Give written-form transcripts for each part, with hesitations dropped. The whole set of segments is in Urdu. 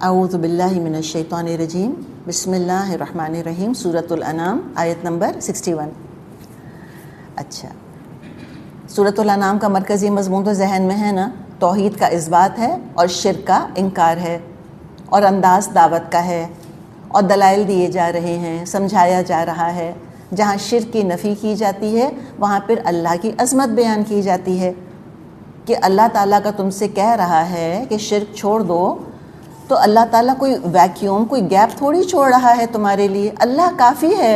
اعوذ باللہ من الشیطان الرجیم، بسم اللہ الرحمن الرحیم۔ سورۃ الانعام آیت نمبر 61۔ اچھا، سورۃ الانعام کا مرکزی مضمون تو ذہن میں ہے نا، توحید کا اثبات ہے اور شرک کا انکار ہے، اور انداز دعوت کا ہے، اور دلائل دیے جا رہے ہیں، سمجھایا جا رہا ہے۔ جہاں شرک کی نفی کی جاتی ہے وہاں پھر اللہ کی عظمت بیان کی جاتی ہے کہ اللہ تعالیٰ کا تم سے کہہ رہا ہے کہ شرک چھوڑ دو، تو اللہ تعالیٰ کوئی ویکیوم، کوئی گیپ تھوڑی چھوڑ رہا ہے تمہارے لیے۔ اللہ کافی ہے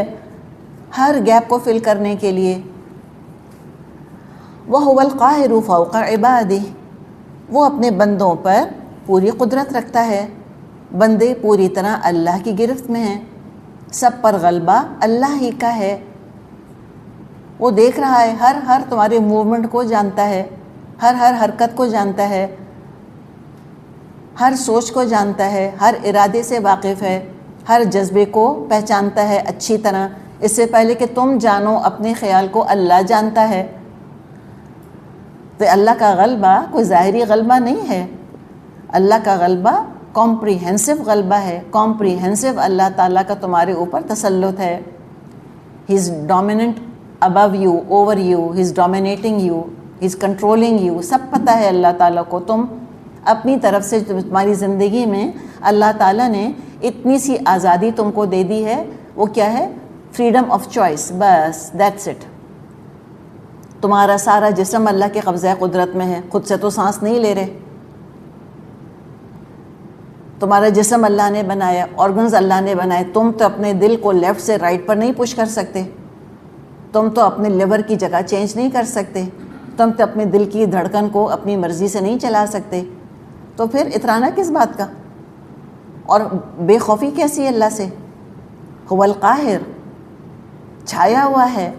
ہر گیپ کو فل کرنے کے لیے۔ وَهُوَ الْقَاهِرُ فَوْقَ عِبَادِهِ، وہ اپنے بندوں پر پوری قدرت رکھتا ہے، بندے پوری طرح اللہ کی گرفت میں ہیں، سب پر غلبہ اللہ ہی کا ہے۔ وہ دیکھ رہا ہے، ہر تمہارے موومنٹ کو جانتا ہے، ہر حرکت کو جانتا ہے، ہر سوچ کو جانتا ہے، ہر ارادے سے واقف ہے، ہر جذبے کو پہچانتا ہے اچھی طرح۔ اس سے پہلے کہ تم جانو اپنے خیال کو اللہ جانتا ہے۔ تو اللہ کا غلبہ کوئی ظاہری غلبہ نہیں ہے، اللہ کا غلبہ کمپریہنسو غلبہ ہے۔ کمپریہنسو اللہ تعالیٰ کا تمہارے اوپر تسلط ہے۔ He is dominant above you, over you, he is dominating you, he is controlling you. سب پتہ ہے اللہ تعالیٰ کو۔ تم اپنی طرف سے تمہاری زندگی میں اللہ تعالیٰ نے اتنی سی آزادی تم کو دے دی ہے، وہ کیا ہے؟ فریڈم آف چوائس، بس دیٹس اٹ۔ تمہارا سارا جسم اللہ کے قبضہ قدرت میں ہے، خود سے تو سانس نہیں لے رہے۔ تمہارا جسم اللہ نے بنایا، آرگنز اللہ نے بنائے۔ تم تو اپنے دل کو لیفٹ سے رائٹ پر نہیں پش کر سکتے، تم تو اپنے لیور کی جگہ چینج نہیں کر سکتے، تم تو اپنے دل کی دھڑکن کو اپنی مرضی سے نہیں چلا سکتے، تو پھر اترانا کس بات کا؟ اور بے خوفی کیسی ہے اللہ سے؟ هو القاہر، چھایا ہوا ہے،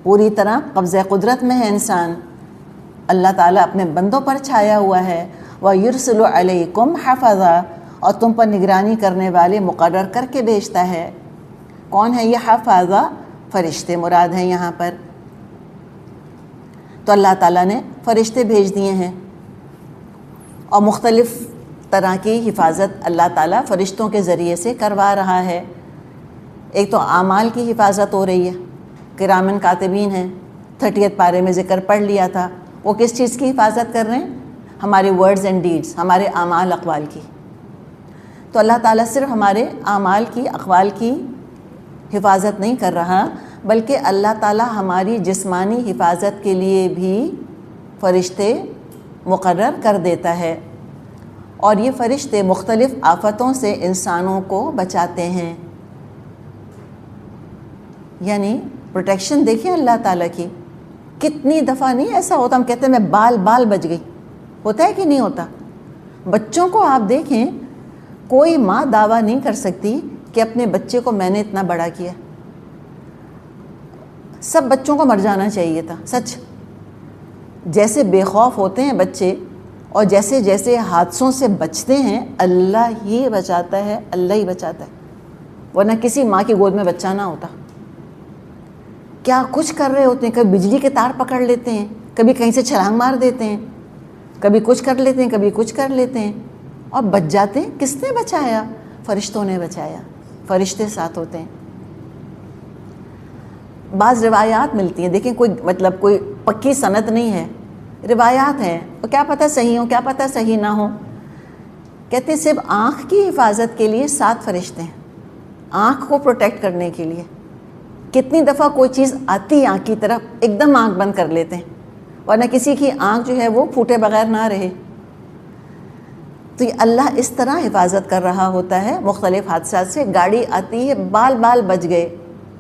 پوری طرح قبضہ قدرت میں ہے انسان۔ اللہ تعالیٰ اپنے بندوں پر چھایا ہوا ہے۔ وَيُرْسِلُ عَلَيْكُمْ حَفَظًا، اور تم پر نگرانی کرنے والے مقرر کر کے بھیجتا ہے۔ کون ہے یہ حفاظہ؟ فرشتے مراد ہیں یہاں پر۔ تو اللہ تعالیٰ نے فرشتے بھیج دیے ہیں، اور مختلف طرح کی حفاظت اللہ تعالیٰ فرشتوں کے ذریعے سے کروا رہا ہے۔ ایک تو اعمال کی حفاظت ہو رہی ہے، کرامن کاتبین ہیں، 30 پارے میں ذکر پڑھ لیا تھا۔ وہ کس چیز کی حفاظت کر رہے ہیں؟ ہمارے ورڈز اینڈ ڈیڈز، ہمارے اعمال اقوال کی۔ تو اللہ تعالیٰ صرف ہمارے اعمال کی، اقوال کی حفاظت نہیں کر رہا، بلکہ اللہ تعالیٰ ہماری جسمانی حفاظت کے لیے بھی فرشتے مقرر کر دیتا ہے، اور یہ فرشتے مختلف آفتوں سے انسانوں کو بچاتے ہیں۔ یعنی پروٹیکشن دیکھیں اللہ تعالیٰ کی۔ کتنی دفعہ نہیں ایسا ہوتا، ہم کہتے ہیں میں بال بچ گئی، ہوتا ہے کہ نہیں ہوتا؟ بچوں کو آپ دیکھیں، کوئی ماں دعویٰ نہیں کر سکتی کہ اپنے بچے کو میں نے اتنا بڑا کیا۔ سب بچوں کو مر جانا چاہیے تھا، سچ۔ جیسے بے خوف ہوتے ہیں بچے، اور جیسے جیسے حادثوں سے بچتے ہیں، اللہ ہی بچاتا ہے، اللہ ہی بچاتا ہے، ورنہ کسی ماں کی گود میں بچہ نہ ہوتا۔ کیا کچھ کر رہے ہوتے ہیں، کبھی بجلی کے تار پکڑ لیتے ہیں، کبھی کہیں سے چھلانگ مار دیتے ہیں، کبھی کچھ کر لیتے ہیں، کبھی کچھ کر لیتے ہیں، اور بچ جاتے ہیں۔ کس نے بچایا؟ فرشتوں نے بچایا، فرشتے ساتھ ہوتے ہیں۔ بعض روایات ملتی ہیں، دیکھیں کوئی پکی سند نہیں ہے، روایات ہیں، اور کیا پتہ صحیح ہوں، کیا پتہ صحیح نہ ہوں۔ کہتے ہیں صرف آنکھ کی حفاظت کے لیے 7 فرشتے ہیں، آنکھ کو پروٹیکٹ کرنے کے لیے۔ کتنی دفعہ کوئی چیز آتی ہے آنکھ کی طرف، ایک دم آنکھ بند کر لیتے ہیں، ورنہ کسی کی آنکھ جو ہے وہ پھوٹے بغیر نہ رہے۔ تو یہ اللہ اس طرح حفاظت کر رہا ہوتا ہے مختلف حادثات سے۔ گاڑی آتی ہے، بال بچ گئے،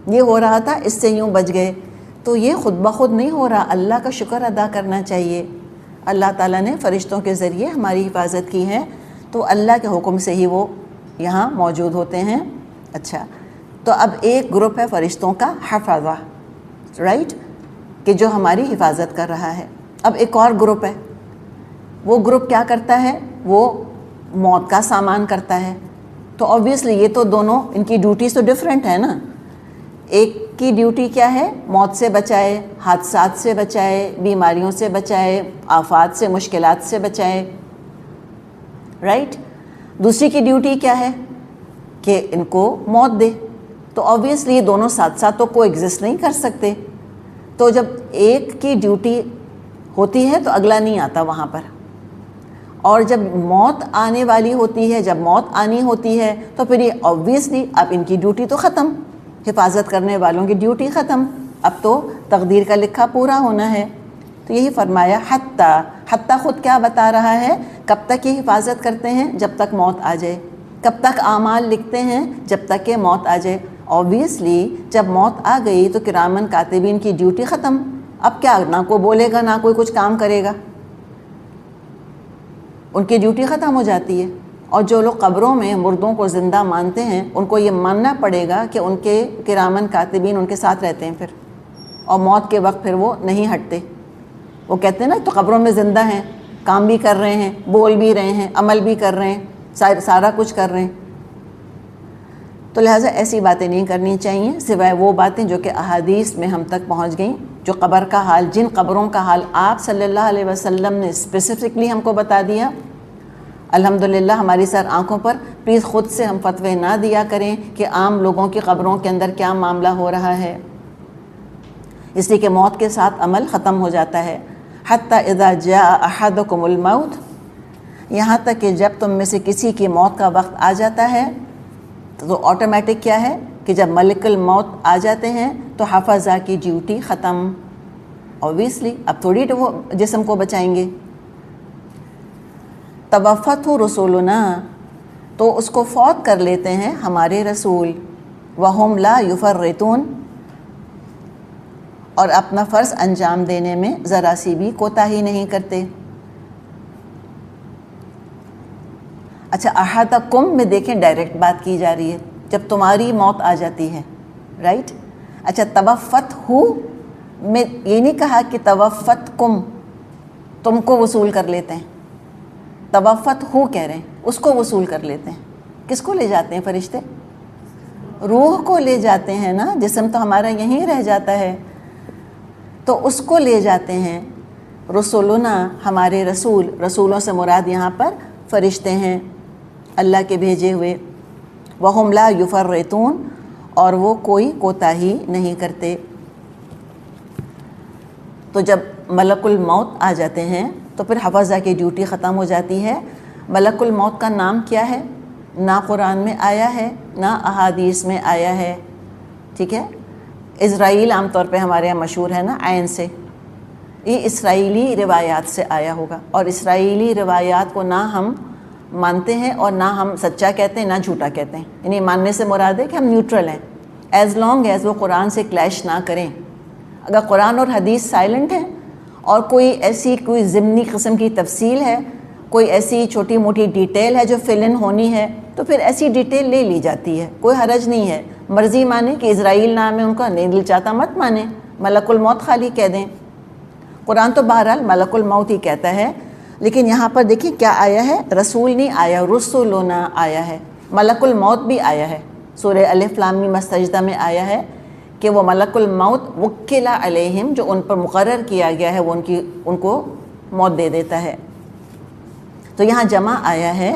یہ ہو رہا تھا، اس سے یوں بچ گئے، تو یہ خود بخود نہیں ہو رہا، اللہ کا شکر ادا کرنا چاہیے۔ اللہ تعالیٰ نے فرشتوں کے ذریعے ہماری حفاظت کی ہے، تو اللہ کے حکم سے ہی وہ یہاں موجود ہوتے ہیں۔ اچھا، تو اب ایک گروپ ہے فرشتوں کا حفاظہ، رائٹ، کہ جو ہماری حفاظت کر رہا ہے۔ اب ایک اور گروپ ہے، وہ گروپ کیا کرتا ہے؟ وہ موت کا سامان کرتا ہے۔ تو آبویسلی یہ تو دونوں، ان کی ڈیوٹیز تو ڈیفرنٹ ہے نا۔ ایک کی ڈیوٹی کیا ہے؟ موت سے بچائے، حادثات سے بچائے، بیماریوں سے بچائے، آفات سے، مشکلات سے بچائے، رائٹ۔ دوسری کی ڈیوٹی کیا ہے کہ ان کو موت دے. تو آبویسلی یہ دونوں ساتھ ساتھ تو کو ایگزسٹ نہیں کر سکتے. تو جب ایک کی ڈیوٹی ہوتی ہے تو اگلا نہیں آتا وہاں پر. اور جب موت آنے والی ہوتی ہے، جب موت آنی ہوتی ہے تو پھر یہ آبویسلی اب ان کی ڈیوٹی تو ختم، حفاظت کرنے والوں کی ڈیوٹی ختم، اب تو تقدیر کا لکھا پورا ہونا ہے. تو یہی فرمایا حتیٰ خود کیا بتا رہا ہے، کب تک یہ حفاظت کرتے ہیں؟ جب تک موت آ جائے. کب تک اعمال لکھتے ہیں؟ جب تک کہ موت آ جائے. آبویسلی جب موت آ گئی تو کرامن کاتبین کی ڈیوٹی ختم. اب کیا، نہ کوئی بولے گا نہ کوئی کچھ کام کرے گا، ان کی ڈیوٹی ختم ہو جاتی ہے. اور جو لوگ قبروں میں مردوں کو زندہ مانتے ہیں ان کو یہ ماننا پڑے گا کہ ان کے کرامن کاتبین ان کے ساتھ رہتے ہیں پھر، اور موت کے وقت پھر وہ نہیں ہٹتے. وہ کہتے ہیں نا تو قبروں میں زندہ ہیں، کام بھی کر رہے ہیں، بول بھی رہے ہیں، عمل بھی کر رہے ہیں، سارا کچھ کر رہے ہیں. تو لہٰذا ایسی باتیں نہیں کرنی چاہیے سوائے وہ باتیں جو کہ احادیث میں ہم تک پہنچ گئیں، جو قبر کا حال، جن قبروں کا حال آپ صلی اللہ علیہ وسلم نے اسپیسیفکلی ہم کو بتا دیا. الحمدللہ ہماری سر آنکھوں پر. پلیز خود سے ہم فتوے نہ دیا کریں کہ عام لوگوں کی قبروں کے اندر کیا معاملہ ہو رہا ہے، اس لیے کہ موت کے ساتھ عمل ختم ہو جاتا ہے. حتی اذا جاء احدکم الموت، یہاں تک کہ جب تم میں سے کسی کی موت کا وقت آ جاتا ہے تو آٹومیٹک کیا ہے کہ جب ملک الموت آ جاتے ہیں تو حفظہ کی ڈیوٹی ختم. اوبیسلی اب تھوڑی وہ جسم کو بچائیں گے. توفته رسولنا، تو اس کو فوت کر لیتے ہیں ہمارے رسول. وہم لا یفرطون، اور اپنا فرض انجام دینے میں ذرا سی بھی کوتاہی نہیں کرتے. اچھا احدکم میں دیکھیں ڈائریکٹ بات کی جا رہی ہے جب تمہاری موت آ جاتی ہے، رائٹ. اچھا توفتہ میں یہ نہیں کہا کہ توفتکم، تم کو وصول کر لیتے ہیں. توفتہ کہہ رہے ہیں اس کو وصول کر لیتے ہیں. کس کو لے جاتے ہیں فرشتے؟ روح کو لے جاتے ہیں نا، جسم تو ہمارا یہیں رہ جاتا ہے، تو اس کو لے جاتے ہیں. رسولنا ہمارے رسول، رسولوں سے مراد یہاں پر فرشتے ہیں اللہ کے بھیجے ہوئے. وہم لا یفرطون، اور وہ کوئی کوتاہی نہیں کرتے. تو جب ملک الموت آ جاتے ہیں تو پھر حفظہ کی ڈیوٹی ختم ہو جاتی ہے. ملک الموت کا نام کیا ہے؟ نہ قرآن میں آیا ہے نہ احادیث میں آیا ہے. ٹھیک ہے، اسرائیل عام طور پہ ہمارے یہاں مشہور ہے نا عین سے، یہ اسرائیلی روایات سے آیا ہوگا. اور اسرائیلی روایات کو نہ ہم مانتے ہیں اور نہ ہم سچا کہتے ہیں نہ جھوٹا کہتے ہیں. یعنی ماننے سے مراد ہے کہ ہم نیوٹرل ہیں، ایز لانگ ایز وہ قرآن سے کلیش نہ کریں. اگر قرآن اور حدیث سائلنٹ ہیں اور کوئی ایسی کوئی ضمنی قسم کی تفصیل ہے، کوئی ایسی چھوٹی موٹی ڈیٹیل ہے جو فل ان ہونی ہے، تو پھر ایسی ڈیٹیل لے لی جاتی ہے، کوئی حرج نہیں ہے. مرضی مانے کہ اسرائیل نام ہے ان کا، نہیں دل چاہتا مت مانے، ملک الموت خالی کہہ دیں. قرآن تو بہرحال ملک الموت ہی کہتا ہے. لیکن یہاں پر دیکھیں کیا آیا ہے، رسول نہیں آیا، رسولنا آیا ہے. ملک الموت بھی آیا ہے، سورہ الف لام میم السجدہ میں آیا ہے کہ وہ ملک الموت وکل علیہم، جو ان پر مقرر کیا گیا ہے وہ ان کو موت دے دیتا ہے. تو یہاں جمع آیا ہے،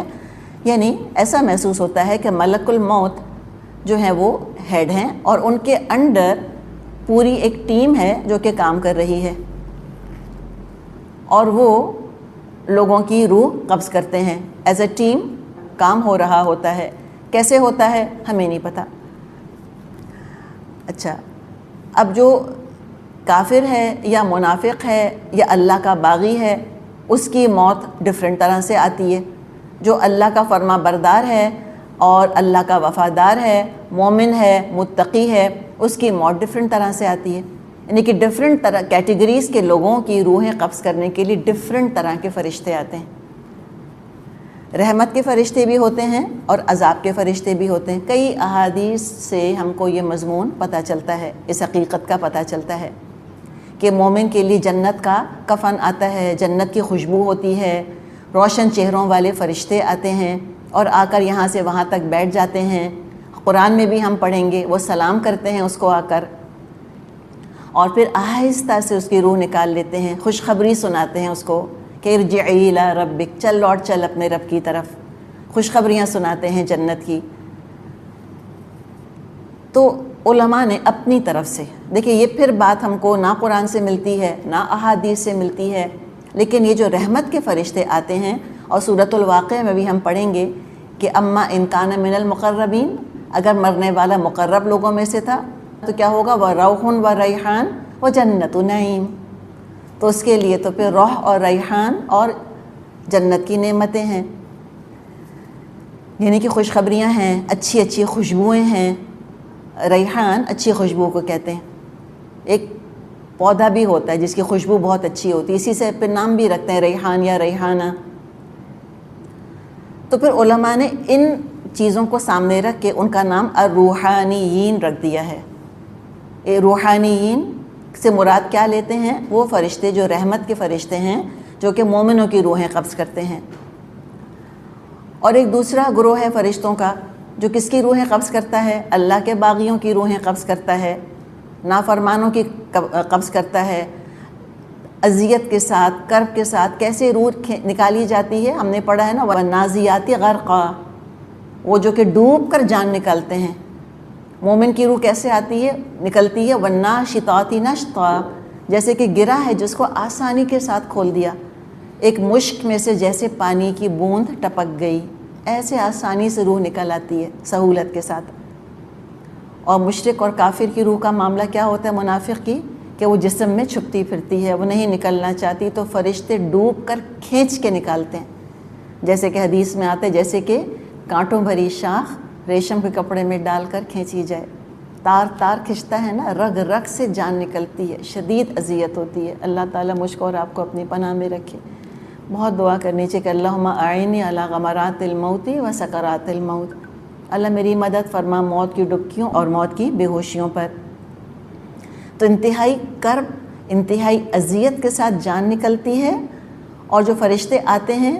یعنی ایسا محسوس ہوتا ہے کہ ملک الموت جو ہے وہ ہیڈ ہیں اور ان کے انڈر پوری ایک ٹیم ہے جو کہ کام کر رہی ہے، اور وہ لوگوں کی روح قبض کرتے ہیں. ایز اے ٹیم کام ہو رہا ہوتا ہے. کیسے ہوتا ہے ہمیں نہیں پتہ. اچھا، اب جو کافر ہے یا منافق ہے یا اللہ کا باغی ہے، اس کی موت ڈفرینٹ طرح سے آتی ہے. جو اللہ کا فرما بردار ہے اور اللہ کا وفادار ہے، مومن ہے، متقی ہے، اس کی موت ڈفرینٹ طرح سے آتی ہے. یعنی کہ ڈفرینٹ طرح کیٹیگریز کے لوگوں کی روحیں قبض کرنے کے لیے ڈفرینٹ طرح کے فرشتے آتے ہیں. رحمت کے فرشتے بھی ہوتے ہیں اور عذاب کے فرشتے بھی ہوتے ہیں. کئی احادیث سے ہم کو یہ مضمون پتہ چلتا ہے، اس حقیقت کا پتہ چلتا ہے کہ مومن کے لیے جنت کا کفن آتا ہے، جنت کی خوشبو ہوتی ہے، روشن چہروں والے فرشتے آتے ہیں اور آ کر یہاں سے وہاں تک بیٹھ جاتے ہیں. قرآن میں بھی ہم پڑھیں گے، وہ سلام کرتے ہیں اس کو آ کر، اور پھر آہستہ سے اس کی روح نکال لیتے ہیں، خوشخبری سناتے ہیں اس کو کہ ارجعی الی ربک، چل لوٹ چل اپنے رب کی طرف. خوشخبریاں سناتے ہیں جنت کی. تو علماء نے اپنی طرف سے، دیکھیں یہ پھر بات ہم کو نہ قرآن سے ملتی ہے نہ احادیث سے ملتی ہے، لیکن یہ جو رحمت کے فرشتے آتے ہیں، اور سورۃ الواقعہ میں بھی ہم پڑھیں گے کہ اما ان کان من المقربین، اگر مرنے والا مقرب لوگوں میں سے تھا تو کیا ہوگا، وروح وریحان وجنت نعیم. تو اس کے لیے تو پھر روح اور ریحان اور جنت کی نعمتیں ہیں، یعنی کہ خوشخبریاں ہیں، اچھی اچھی خوشبوئیں ہیں. ریحان اچھی خوشبو کو کہتے ہیں. ایک پودا بھی ہوتا ہے جس کی خوشبو بہت اچھی ہوتی ہے، اسی سے پھر نام بھی رکھتے ہیں ریحان یا ریحانہ. تو پھر علماء نے ان چیزوں کو سامنے رکھ کے ان کا نام الروحانیین رکھ دیا ہے. روحانیین سے مراد کیا لیتے ہیں، وہ فرشتے جو رحمت کے فرشتے ہیں، جو کہ مومنوں کی روحیں قبض کرتے ہیں. اور ایک دوسرا گروہ ہے فرشتوں کا جو کس کی روحیں قبض کرتا ہے، اللہ کے باغیوں کی روحیں قبض کرتا ہے، نافرمانوں کی قبض کرتا ہے. اذیت کے ساتھ، کرب کے ساتھ کیسے روح نکالی جاتی ہے، ہم نے پڑھا ہے نا، وَالنَّازِعَاتِ غَرْقًا، وہ جو کہ ڈوب کر جان نکالتے ہیں. مومن کی روح کیسے آتی ہے، نکلتی ہے، وَالنَّاشِطَاتِ نَشْطًا، جیسے کہ گرا ہے جس کو آسانی کے ساتھ کھول دیا. ایک مشک میں سے جیسے پانی کی بوند ٹپک گئی، ایسے آسانی سے روح نکل آتی ہے سہولت کے ساتھ. اور مشرک اور کافر کی روح کا معاملہ کیا ہوتا ہے، منافق کی، کہ وہ جسم میں چھپتی پھرتی ہے، وہ نہیں نکلنا چاہتی، تو فرشتے ڈوب کر کھینچ کے نکالتے ہیں. جیسے کہ حدیث میں آتا ہے، جیسے کہ کانٹوں بھری شاخ ریشم کے کپڑے میں ڈال کر کھینچی جائے، تار تار کھنچتا ہے نا، رگ رگ سے جان نکلتی ہے، شدید اذیت ہوتی ہے. اللہ تعالیٰ مجھ کو اور آپ کو اپنی پناہ میں رکھے. بہت دعا کرنی چاہیے کہ اللہم اعنی علی غمرات الموت و سکرات الموت، اللہ میری مدد فرما موت کی ڈبکیوں اور موت کی بے ہوشیوں پر. تو انتہائی کرب، انتہائی اذیت کے ساتھ جان نکلتی ہے. اور جو فرشتے آتے ہیں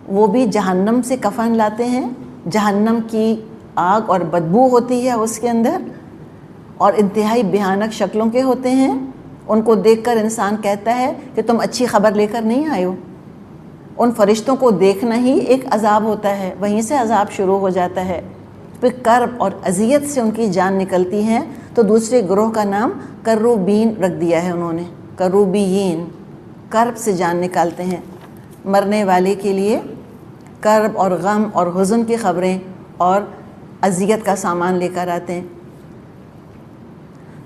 وہ بھی جہنم سے کفن لاتے ہیں، جہنم کی آگ اور بدبو ہوتی ہے اس کے اندر، اور انتہائی بھیانک شکلوں کے ہوتے ہیں. ان کو دیکھ کر انسان کہتا ہے کہ تم اچھی خبر لے کر نہیں آئے ہو. ان فرشتوں کو دیکھنا ہی ایک عذاب ہوتا ہے، وہیں سے عذاب شروع ہو جاتا ہے. پھر کرب اور اذیت سے ان کی جان نکلتی ہے. تو دوسرے گروہ کا نام کروبین رکھ دیا ہے انہوں نے، کروبیین، کرب سے جان نکالتے ہیں. مرنے والے کے لیے کرب اور غم اور حزن کی خبریں اور اذیت کا سامان لے کر آتے ہیں.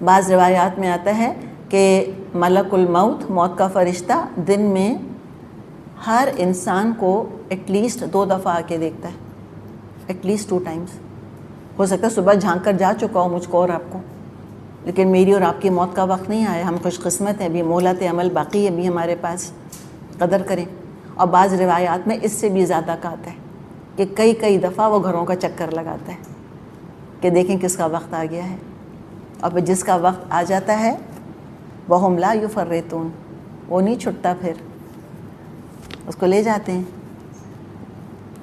بعض روایات میں آتا ہے کہ ملک الموت، موت کا فرشتہ، دن میں ہر انسان کو ایٹ لیسٹ 2 دفعہ آ کے دیکھتا ہے، ایٹ لیسٹ 2 ٹائمز. ہو سکتا ہے صبح جھانک کر جا چکا ہو مجھ کو اور آپ کو، لیکن میری اور آپ کی موت کا وقت نہیں آیا. ہم خوش قسمت ہیں، ابھی مہلت عمل باقی ہے ابھی ہمارے پاس، قدر کریں. اور بعض روایات میں اس سے بھی زیادہ کا آتا ہے کہ کئی دفعہ وہ گھروں کا چکر لگاتا ہے کہ دیکھیں کس کا وقت آ گیا ہے. اور پھر جس کا وقت آ جاتا ہے وَهُمْ لَا يُفَرِّطُونَ، وہ نہیں چھٹتا، پھر اس کو لے جاتے ہیں.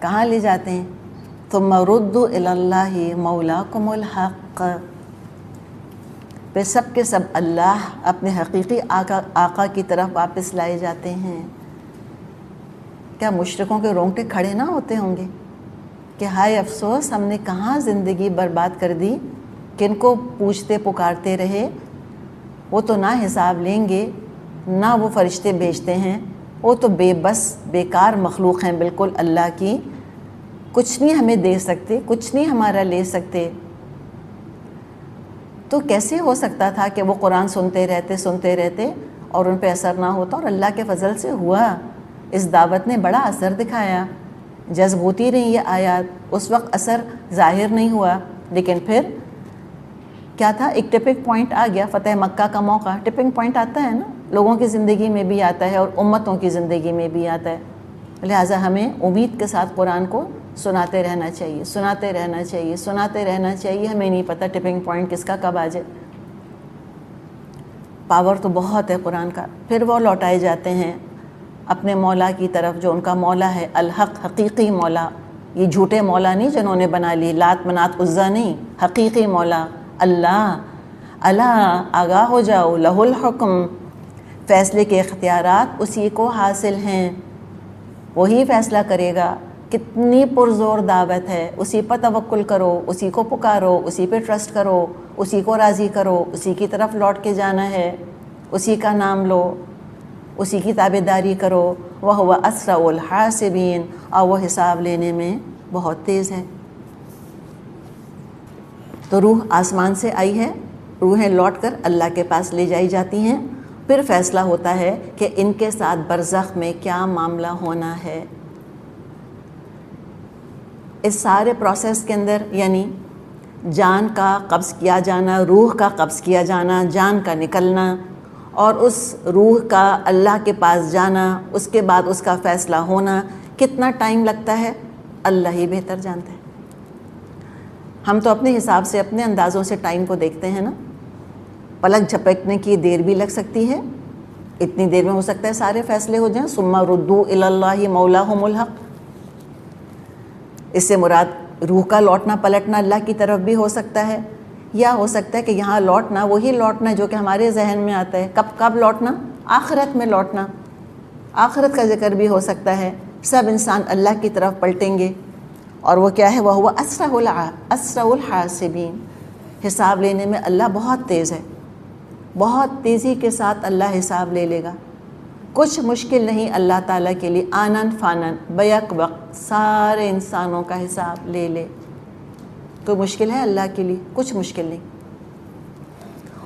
کہاں لے جاتے ہیں؟ ثُمَّ رُدُّوا إِلَى اللَّهِ مَوْلَاكُمُ الْحَقِّ، پھر سب کے سب اللہ اپنے حقیقی آقا کی طرف واپس لائے جاتے ہیں. کیا مشرکوں کے رونگٹے کھڑے نہ ہوتے ہوں گے کہ ہائے افسوس، ہم نے کہاں زندگی برباد کر دی، کن کو پوچھتے پکارتے رہے. وہ تو نہ حساب لیں گے، نہ وہ فرشتے بھیجتے ہیں، وہ تو بے بس بیکار مخلوق ہیں بالکل اللہ کی، کچھ نہیں ہمیں دے سکتے، کچھ نہیں ہمارا لے سکتے. تو کیسے ہو سکتا تھا کہ وہ قرآن سنتے رہتے اور ان پہ اثر نہ ہوتا؟ اور اللہ کے فضل سے ہوا. اس دعوت نے بڑا اثر دکھایا، جذب ہوتی رہی یہ آیات. اس وقت اثر ظاہر نہیں ہوا، لیکن پھر کیا تھا، ایک ٹپنگ پوائنٹ آ گیا. فتح مکہ کا موقع، ٹپنگ پوائنٹ آتا ہے نا، لوگوں کی زندگی میں بھی آتا ہے اور امتوں کی زندگی میں بھی آتا ہے. لہٰذا ہمیں امید کے ساتھ قرآن کو سناتے رہنا چاہیے، سناتے رہنا چاہیے، سناتے رہنا چاہیے. ہمیں نہیں پتہ ٹپنگ پوائنٹ کس کا کب آ جائے. پاور تو بہت ہے قرآن کا. پھر وہ لوٹائے جاتے ہیں اپنے مولا کی طرف جو ان کا مولا ہے، الحق، حقیقی مولا. یہ جھوٹے مولا نہیں جنہوں نے بنا لی، لات منات عزا نہیں، حقیقی مولا اللہ. اللہ، آگاہ ہو جاؤ، لہ الحکم، فیصلے کے اختیارات اسی کو حاصل ہیں، وہی فیصلہ کرے گا. کتنی پرزور دعوت ہے، اسی پر توکل کرو، اسی کو پکارو، اسی پہ ٹرسٹ کرو، اسی کو راضی کرو، اسی کی طرف لوٹ کے جانا ہے، اسی کا نام لو، اسی کی تابعداری کرو۔ وَهُوَ أَسْرَعُ الْحَاسِبِينَ، اور وہ حساب لینے میں بہت تیز ہے۔ تو روح آسمان سے آئی ہے، روحیں لوٹ کر اللہ کے پاس لے جائی جاتی ہیں، پھر فیصلہ ہوتا ہے کہ ان کے ساتھ برزخ میں کیا معاملہ ہونا ہے۔ اس سارے پروسیس کے اندر یعنی جان کا قبض کیا جانا، روح کا قبض کیا جانا، جان کا نکلنا، اور اس روح کا اللہ کے پاس جانا، اس کے بعد اس کا فیصلہ ہونا، کتنا ٹائم لگتا ہے اللہ ہی بہتر جانتا ہے۔ ہم تو اپنے حساب سے، اپنے اندازوں سے ٹائم کو دیکھتے ہیں نا، پلک جھپکنے کی دیر بھی لگ سکتی ہے، اتنی دیر میں ہو سکتا ہے سارے فیصلے ہو جائیں۔ ثم ردوا الی اللہ مولاہم الحق، اس سے مراد روح کا لوٹنا پلٹنا اللہ کی طرف بھی ہو سکتا ہے، یا ہو سکتا ہے کہ یہاں لوٹنا وہی لوٹنا جو کہ ہمارے ذہن میں آتا ہے۔ کب لوٹنا؟ آخرت میں لوٹنا، آخرت کا ذکر بھی ہو سکتا ہے۔ سب انسان اللہ کی طرف پلٹیں گے، اور وہ کیا ہے؟ وَهُوَ أَسْرَعُ الْحَاسِبِينَ، حساب لینے میں اللہ بہت تیز ہے، بہت تیزی کے ساتھ اللہ حساب لے لے گا۔ کچھ مشکل نہیں اللہ تعالیٰ کے لیے، آنن فانن بیک وقت سارے انسانوں کا حساب لے لے۔ کوئی مشکل ہے اللہ کے لیے؟ کچھ مشکل نہیں۔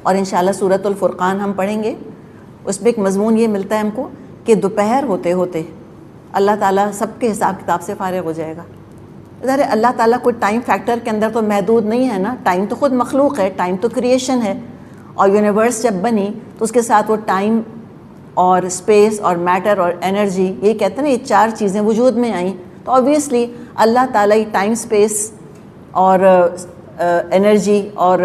اور انشاءاللہ سورۃ الفرقان ہم پڑھیں گے، اس میں ایک مضمون یہ ملتا ہے ہم کو کہ دوپہر ہوتے ہوتے اللہ تعالیٰ سب کے حساب کتاب سے فارغ ہو جائے گا۔ ادھر اللہ تعالیٰ کوئی ٹائم فیکٹر کے اندر تو محدود نہیں ہے نا، ٹائم تو خود مخلوق ہے، ٹائم تو کریشن ہے، اور یونیورس جب بنی تو اس کے ساتھ وہ ٹائم اور اسپیس اور میٹر اور انرجی، یہ کہتے ہیں نا، یہ چار چیزیں وجود میں آئیں، تو آبویسلی اللہ تعالیٰ ٹائم اسپیس اور انرجی اور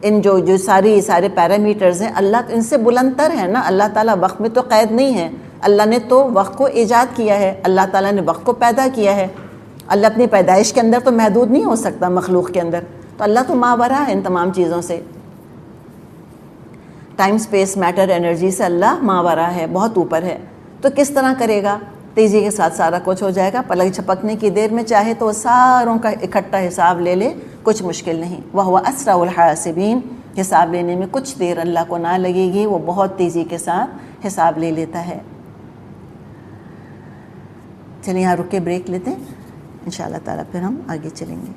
ان جو سارے پیرامیٹرز ہیں، اللہ ان سے بلند تر ہے نا۔ اللہ تعالیٰ وقت میں تو قید نہیں ہے، اللہ نے تو وقت کو ایجاد کیا ہے، اللہ تعالیٰ نے وقت کو پیدا کیا ہے۔ اللہ اپنی پیدائش کے اندر تو محدود نہیں ہو سکتا مخلوق کے اندر، تو اللہ تو ماورا ہے ان تمام چیزوں سے، ٹائم اسپیس میٹر انرجی سے اللہ ماورا ہے، بہت اوپر ہے۔ تو کس طرح کرے گا؟ تیزی کے ساتھ سارا کچھ ہو جائے گا، پلک جھپکنے کی دیر میں چاہے تو ساروں کا اکٹھا حساب لے لے، کچھ مشکل نہیں۔ وَهُوَ أَسْرَعُ الْحَاسِبِينَ، حساب لینے میں کچھ دیر اللہ کو نہ لگے گی، وہ بہت تیزی کے ساتھ حساب لے لیتا ہے۔ چلیے یہاں رک کے بریک لیتے ہیں، انشاءاللہ تعالیٰ پھر ہم آگے چلیں گے۔